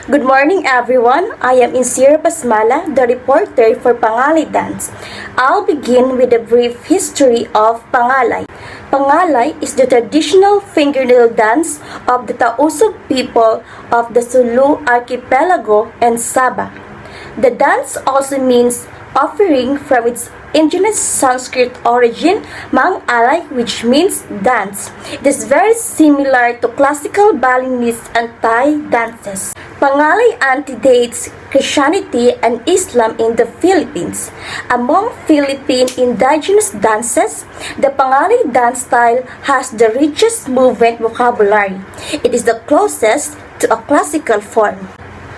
Good morning everyone. I am Insira Pasmala, the reporter for Pangalay Dance. I'll begin with a brief history of Pangalay. Pangalay is the traditional fingernail dance of the Tausug people of the Sulu archipelago and Sabah. The dance also means offering from its indigenous Sanskrit origin, Mang Alay, which means dance. It is very similar to classical Balinese and Thai dances. Pangalay antedates Christianity and Islam in the Philippines. Among Philippine indigenous dances, the Pangalay dance style has the richest movement vocabulary. It is the closest to a classical form.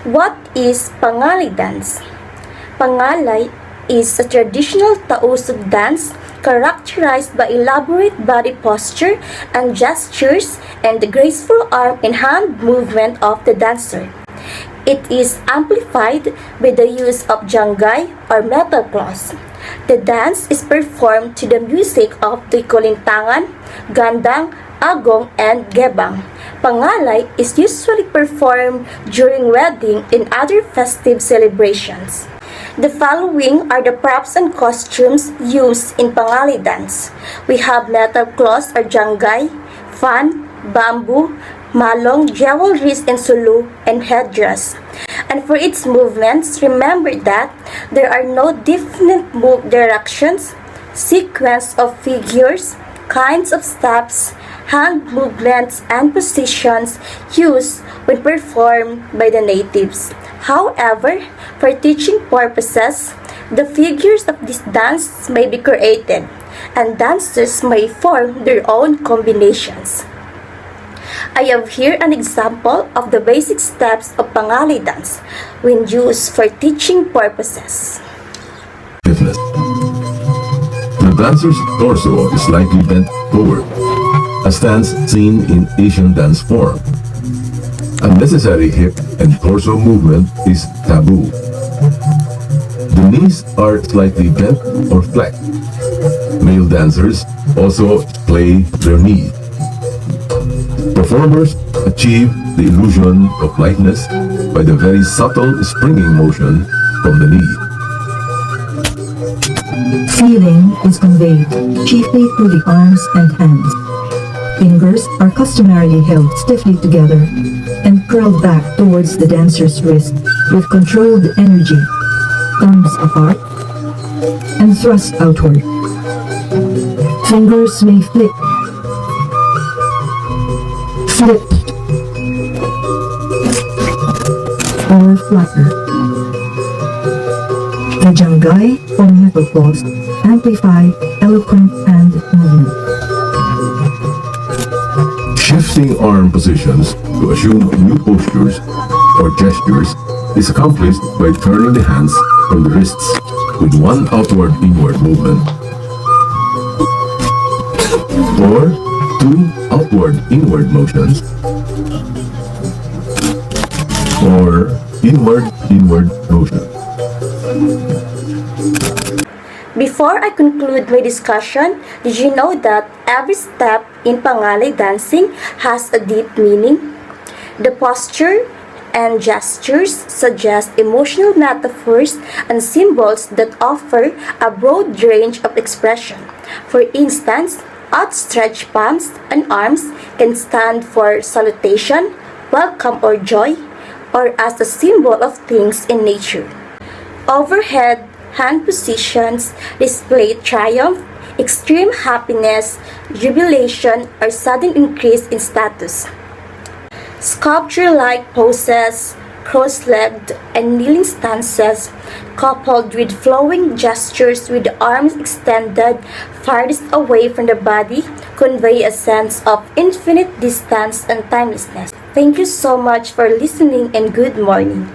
What is Pangalay dance? Pangalay is a traditional Tausug dance characterized by elaborate body posture and gestures and the graceful arm and hand movement of the dancer. It is amplified by the use of janggay or metal claws. The dance is performed to the music of the kulintangan, gandang, agong, and gebang. Pangalay is usually performed during wedding and other festive celebrations. The following are the props and costumes used in Pangalay dance. We have metal claws or janggay, fan, bamboo, malong, jewelries and sulu, and headdress. And for its movements, remember that there are no definite move directions, sequence of figures, kinds of steps, hand movements, and positions used when performed by the natives. However, for teaching purposes, the figures of this dance may be created, and dancers may form their own combinations. I have here an example of the basic steps of Pangalay dance when used for teaching purposes. Stiffness. The dancer's torso is slightly bent forward, a stance seen in Asian dance form. Unnecessary hip and torso movement is taboo. The knees are slightly bent or flexed. Male dancers also splay their knees. Performers achieve the illusion of lightness by the very subtle springing motion from the knee. Feeling is conveyed chiefly through the arms and hands. Fingers are customarily held stiffly together and curled back towards the dancer's wrist with controlled energy, thumbs apart, and thrust outward. Fingers may flip, or flutter. The janggay or metal claws amplify eloquent hand movement. Shifting arm positions to assume new postures or gestures is accomplished by turning the hands from the wrists with one outward-inward movement or two outward-inward motions or inward-inward motion. Before I conclude my discussion, did you know that every step in Pangalay dancing has a deep meaning? The posture and gestures suggest emotional metaphors and symbols that offer a broad range of expression. For instance, outstretched palms and arms can stand for salutation, welcome or joy, or as a symbol of things in nature. Overhead hand positions display triumph, extreme happiness, jubilation, or sudden increase in status. Sculpture-like poses, cross-legged and kneeling stances, coupled with flowing gestures with the arms extended farthest away from the body, convey a sense of infinite distance and timelessness. Thank you so much for listening and good morning.